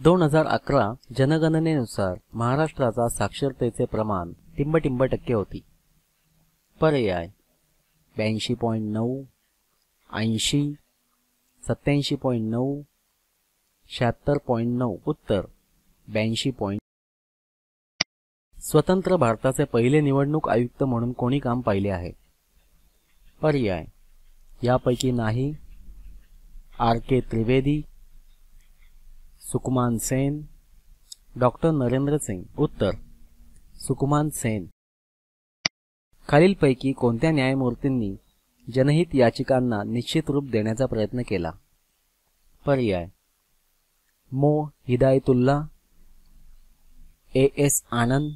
2011 जनगणनेनुसार महाराष्ट्राचा साक्षरतेचे प्रमाण टिंबटिंब टक्के होती. पर्याय 82.9, 80, 87.9, 76.9. उत्तर 82. स्वतंत्र भारताचे पहिले निवडणूक आयुक्त म्हणून कोणी काम पाहिले आहे? पर्याय यापैकी नाही. R.K. त्रिवेदी, सुकुमान सेन, डॉक्टर नरेंद्र सिंग. उत्तर सुकुमान सेन. खालीलपैकी कोणत्या न्यायमूर्तींनी जनहित याचिकांना निश्चित रूप देण्याचा प्रयत्न केला? पर्याय मो हिदायतुल्ला, A.S. आनंद,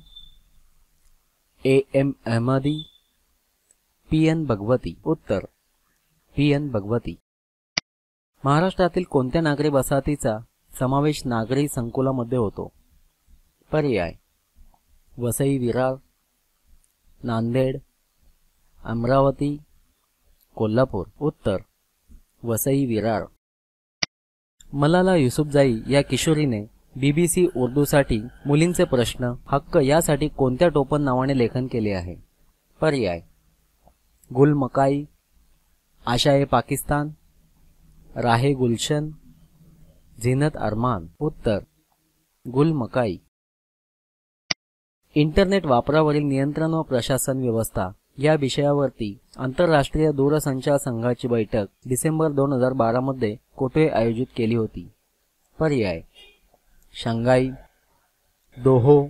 A.M. अहमदी, P.N. भगवती. उत्तर P.N. भगवती. महाराष्ट्रातील कोणत्या नागरी वसाहतीचा समावेश नागरी संकुलामध्ये होतो? पर्याय वसई विरार, नांदेड, अमरावती, कोल्हापूर. उत्तर वसई विरार. मलाला युसुफजाई या किशोरीने BBC उर्दूसाठी मुलींचे प्रश्न हक्क यासाठी कोणत्या टोपण नावाने लेखन केले आहे? पर्याय गुल मकाई, आशाए पाकिस्तान, राहे गुलशन, झीनत अरमान. उत्तर गुल मकाई. इंटरनेट वापरावरील नियंत्रण व प्रशासन व्यवस्था या विषयावरती आंतरराष्ट्रीय दूरसंचार संघाची बैठक डिसेंबर 2012 मध्ये कोठे आयोजित केली होती? पर्याय शंघाई, दोहो,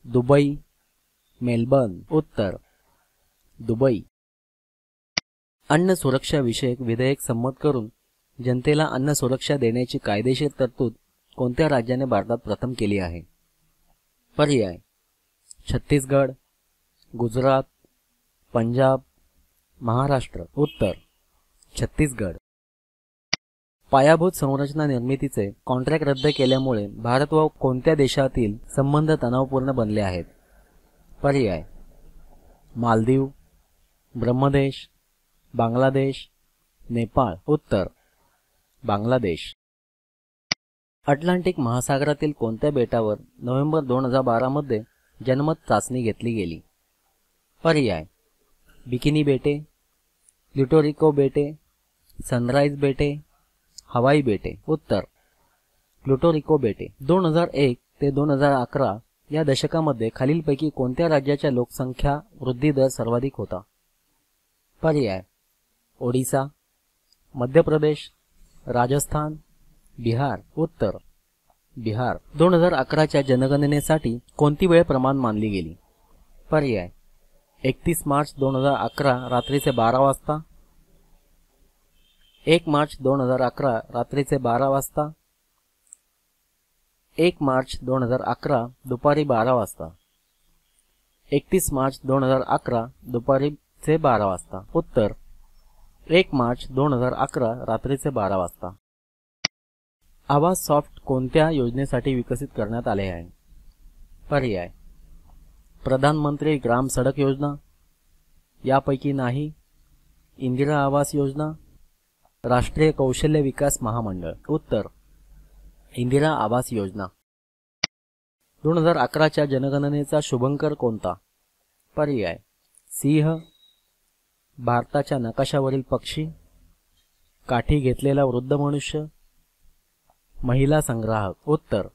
दुबई, मेलबर्न. उत्तर दुबई. अन्न सुरक्षा विषयक विधेयक संमत करून जनतेला अन्न सुरक्षा देण्याची कायदेशीर तरतूद कोणत्या राज्याने भारतात प्रथम केली आहे? पर्याय छत्तीसगड, गुजरात, पंजाब, महाराष्ट्र. उत्तर छत्तीसगड. पायाभूत संरचना निर्मितीचे कॉन्ट्रॅक्ट रद्द केल्यामुळे भारत व कोणत्या देशातील संबंध तणावपूर्ण बनले आहेत? पर्याय मालदीव, ब्रह्मदेश, बांगलादेश, नेपाळ. उत्तर बांगलादेश. अटलांटिक महासागरातील कोणत्या बेटावर नोव्हेंबर 2012 मध्ये जनमत चाचणी घेतली गेली? पर्याय बिकिनी बेटे, प्लुटोरिको बेटे, सनराइज बेटे, हवाई बेटे. उत्तर प्लुटोरिको बेटे. 2001 ते 2011 या दशकामध्ये खालीलपैकी कोणत्या राज्याच्या लोकसंख्या वृद्धी दर सर्वाधिक होता? पर्याय ओडिसा, मध्य प्रदेश, राजस्थान, बिहार. उत्तर बिहार. 2011च्या जनगणनेसाठी कोणती वेळ प्रमाण मानली गेली? पर्याय 31 मार्च 2011 रात्रीचे 12 वाजता, 1 मार्च 2011 रात्रीचे 12 वाजता, 1 मार्च 2011 दुपारी 12 वाजता, 31 मार्च 2011 दुपारीचे 12 वाजता. उत्तर 1 मार्च 2011 रात्रीचे 12 वाजता. आवाज सॉफ्ट कोणत्या योजनेसाठी विकसित करण्यात आले आहे? पर्याय प्रधानमंत्री ग्राम सडक योजना, यापैकी नाही. इंदिरा आवास योजना, राष्ट्रीय कौशल्य विकास महामंडळ. उत्तर इंदिरा आवास योजना. 2011च्या जनगणनेचा शुभंकर कोणता? पर्याय सिंह, भारताच्या नकाशावरील पक्षी, काठी घेतलेला वृद्ध मनुष्य, महिला संग्राहक. उत्तर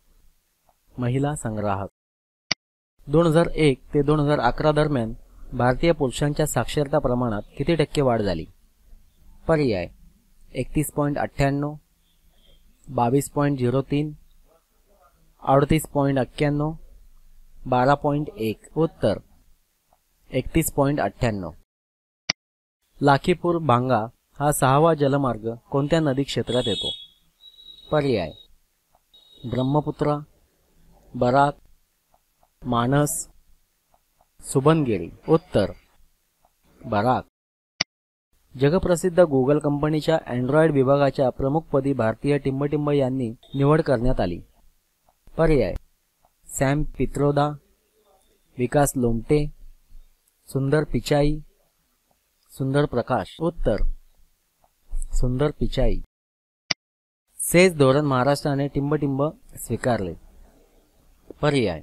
महिला संग्राहक. 2001 ते 2011 दरम्यान भारतीय पुरुषांच्या साक्षरता प्रमाणात किती टक्के वाढ झाली? पर्याय 31.98, 22.03, 38.91, 12.1. उत्तर 31.98. लाखीपूर भांगा हा 6वा जलमार्ग कोणत्या नदी क्षेत्रात येतो? पर्याय ब्रह्मपुत्रा, बराक, मानस, सुबनगिरी. उत्तर बराक. जगप्रसिद्ध गुगल कंपनीच्या अँड्रॉइड विभागाच्या प्रमुखपदी भारतीय टिंबटिंब यांनी निवड करण्यात आली. पर्याय सॅम पित्रोदा, विकास लोमटे, सुंदर पिचाई, सुंदर प्रकाश. उत्तर सुंदर पिचाई. सेस धोरण महाराष्ट्राने टिंबटिंब स्वीकारले. पर्याय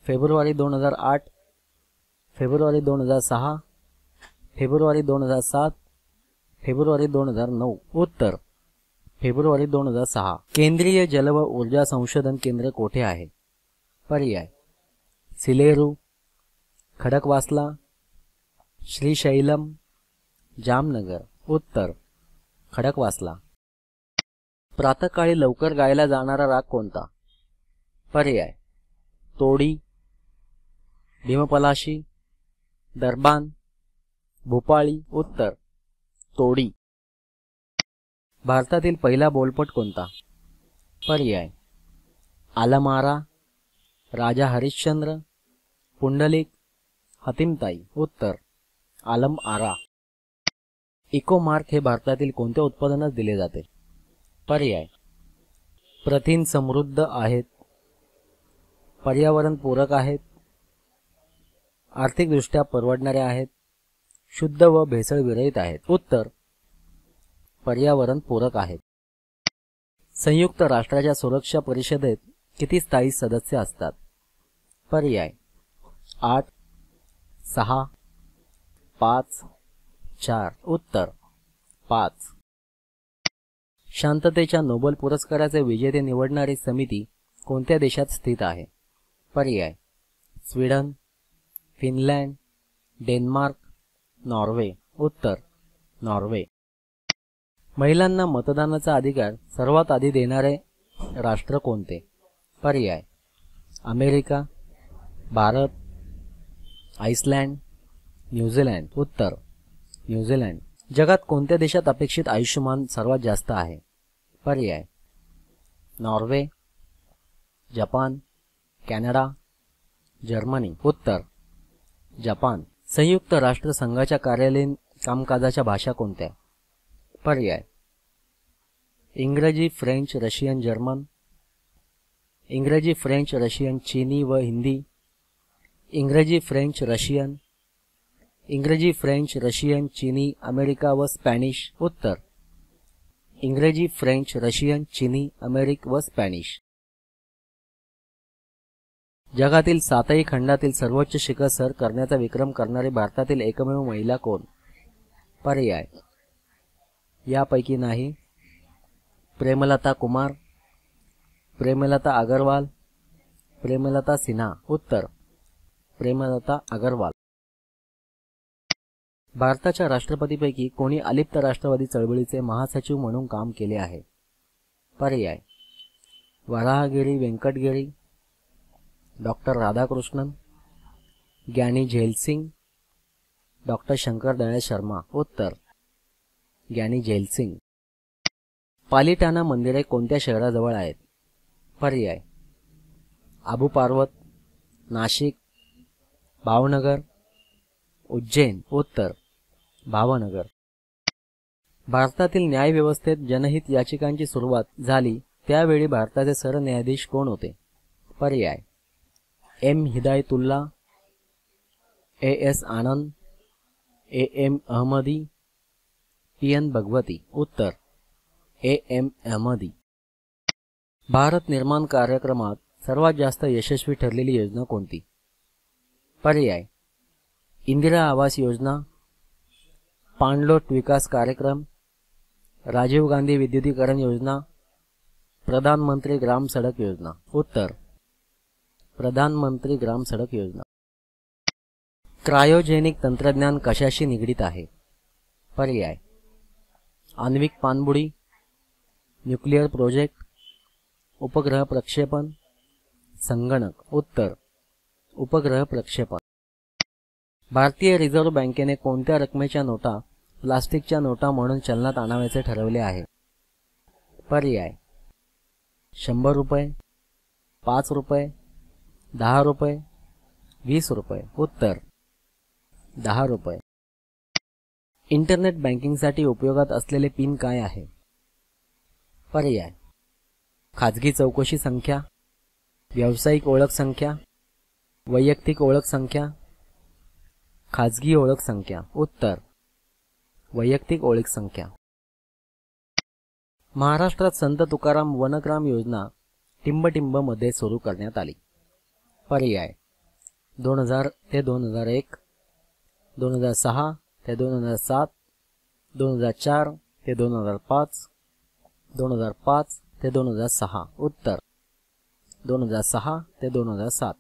फेब्रुवारी 2008, फेब्रुवारी 2006, फेब्रुवारी 2007, फेब्रुवारी 2009. उत्तर फेब्रुवारी 2006. केंद्रीय जल व ऊर्जा संशोधन केंद्र कोठे आहे? पर्याय सिलेरू, खडकवासला, श्रीशैलम, जामनगर. उत्तर खडकवासला. प्रातःकाळी लवकर गायला जाणारा राग कोणता? पर्याय तोडी, भीमपलाशी, दरबान, भूपाळी. उत्तर तोडी. भारतातील पहिला बोलपट कोणता? पर्याय आलमारा, राजा हरिश्चंद्र, पुंडलिक, हतीमताई. उत्तर आलम आरा. इको मार्क हे भारतातील कोणत्या उत्पादनास दिले जाते? पर्याय प्रथिन समृद्ध आहेत, पर्यावरण पूरक आहेत, आर्थिकदृष्ट्या परवडणारे आहेत, शुद्ध व भेसळ विरहित आहेत. उत्तर पर्यावरण पूरक आहेत. संयुक्त राष्ट्राच्या सुरक्षा परिषदेत किती स्थायी सदस्य असतात? पर्याय 8, 6, 5, 4. उत्तर 5. शांततेच्या नोबेल पुरस्काराचे विजेते निवडणारी समिती कोणत्या देशात स्थित आहे? पर्याय स्वीडन, फिनलँड, डेन्मार्क, नॉर्वे. उत्तर नॉर्वे. महिलांना मतदानाचा अधिकार सर्वात आधी देणारे राष्ट्र कोणते? पर्याय अमेरिका, भारत, आइसलँड, न्यूझीलंड. उत्तर न्यूझीलंड. जगात कोणत्या देशात अपेक्षित आयुष्यमान सर्वात जास्त आहे? पर्याय नॉर्वे, जपान, कॅनडा, जर्मनी. उत्तर जपान. संयुक्त राष्ट्र संघाच्या कार्यालयीन कामकाजाच्या भाषा कोणत्या? पर्याय इंग्रजी, फ्रेंच, रशियन, जर्मन. इंग्रजी, फ्रेंच, रशियन, चीनी व हिंदी. इंग्रजी, फ्रेंच, रशियन. इंग्रजी, फ्रेंच, रशियन, चीनी, अमेरिका व स्पॅनिश. उत्तर इंग्रजी, फ्रेंच, रशियन, चीनी, अमेरिक व स्पॅनिश. जगातील 7ही खंडातील सर्वोच्च शिखर सर करण्याचा विक्रम करणारी भारतातील एकमेव महिला कोण? पर्याय यापैकी नाही. प्रेमलता कुमार, प्रेमलता अग्रवाल, प्रेमलता सिन्हा. उत्तर प्रेमलता अग्रवाल. भारताच्या राष्ट्रपतीपैकी कोणी अलिप्त राष्ट्रवादी चळवळीचे महासचिव म्हणून काम केले आहे? पर्याय वराहगिरी वेंकटगिरी, डॉक्टर राधाकृष्णन, ज्ञानी झैलसिंग, डॉक्टर शंकर दयाळ शर्मा. उत्तर ज्ञानी झैलसिंग. पालिटाना मंदिरे कोणत्या शहराजवळ आहेत? पर्याय आबू पार्वत, नाशिक, भावनगर, उज्जैन. उत्तर भावनगर. भारतातील न्यायव्यवस्थेत जनहित याचिकांची सुरुवात झाली त्यावेळी भारताचे सरन्यायाधीश कोण होते? पर्याय एम हिदायतुल्ला, एस आनंद, एम अहमदी, पीएन भगवती. उत्तर एम अहमदी. भारत निर्माण कार्यक्रमात सर्वात जास्त यशस्वी ठरलेली योजना कोणती? पर्याय इंदिरा आवास योजना, पाणलोट विकास कार्यक्रम, राजीव गांधी विद्युतीकरण योजना, प्रधानमंत्री ग्राम सडक योजना. उत्तर प्रधानमंत्री ग्राम सडक योजना. क्रायोजेनिक तंत्रज्ञान कशाशी निगडित आहे? पर्याय आण्विक पाणबुडी, न्यूक्लिअर प्रोजेक्ट, उपग्रह प्रक्षेपण, संगणक. उत्तर उपग्रह प्रक्षेपण. भारतीय रिझर्व्ह बँकेने कोणत्या रकमेच्या नोटा प्लास्टिकच्या नोटा म्हणून चलनात आणावयाचे ठरवले आहे? पर्याय 100 रुपये, 5 रुपये, 10 रुपये, 20 रुपये. उत्तर 10 रुपये. इंटरनेट बँकिंगसाठी उपयोगात असलेले पिन काय आहे? पर्याय खाजगी चौकशी संख्या, व्यावसायिक ओळख संख्या, वैयक्तिक ओळख संख्या, खाजगी ओळख संख्या. उत्तर वैयक्तिक ओळख संख्या. महाराष्ट्रात संत तुकाराम वनग्राम योजना टिंबटिंब मध्ये सुरू करण्यात आली. पर्याय 2000 ते 2001, 2006 ते 2007, 2004 ते 2005, 2005 ते 2006. उत्तर 2006 ते 2007.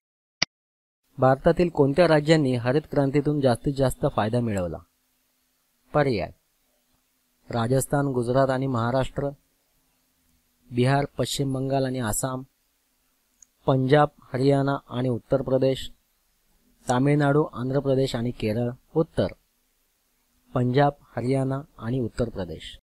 भारतातील कोणत्या राज्यांनी हरित क्रांतीतून जास्तीत जास्त फायदा मिळवला? पर्याय राजस्थान, गुजरात आणि महाराष्ट्र, बिहार, पश्चिम बंगाल आणि आसाम, पंजाब, हरियाणा आणि उत्तर प्रदेश, तामिळनाडू, आंध्र प्रदेश आणि केरळ. उत्तर पंजाब, हरियाणा आणि उत्तर प्रदेश.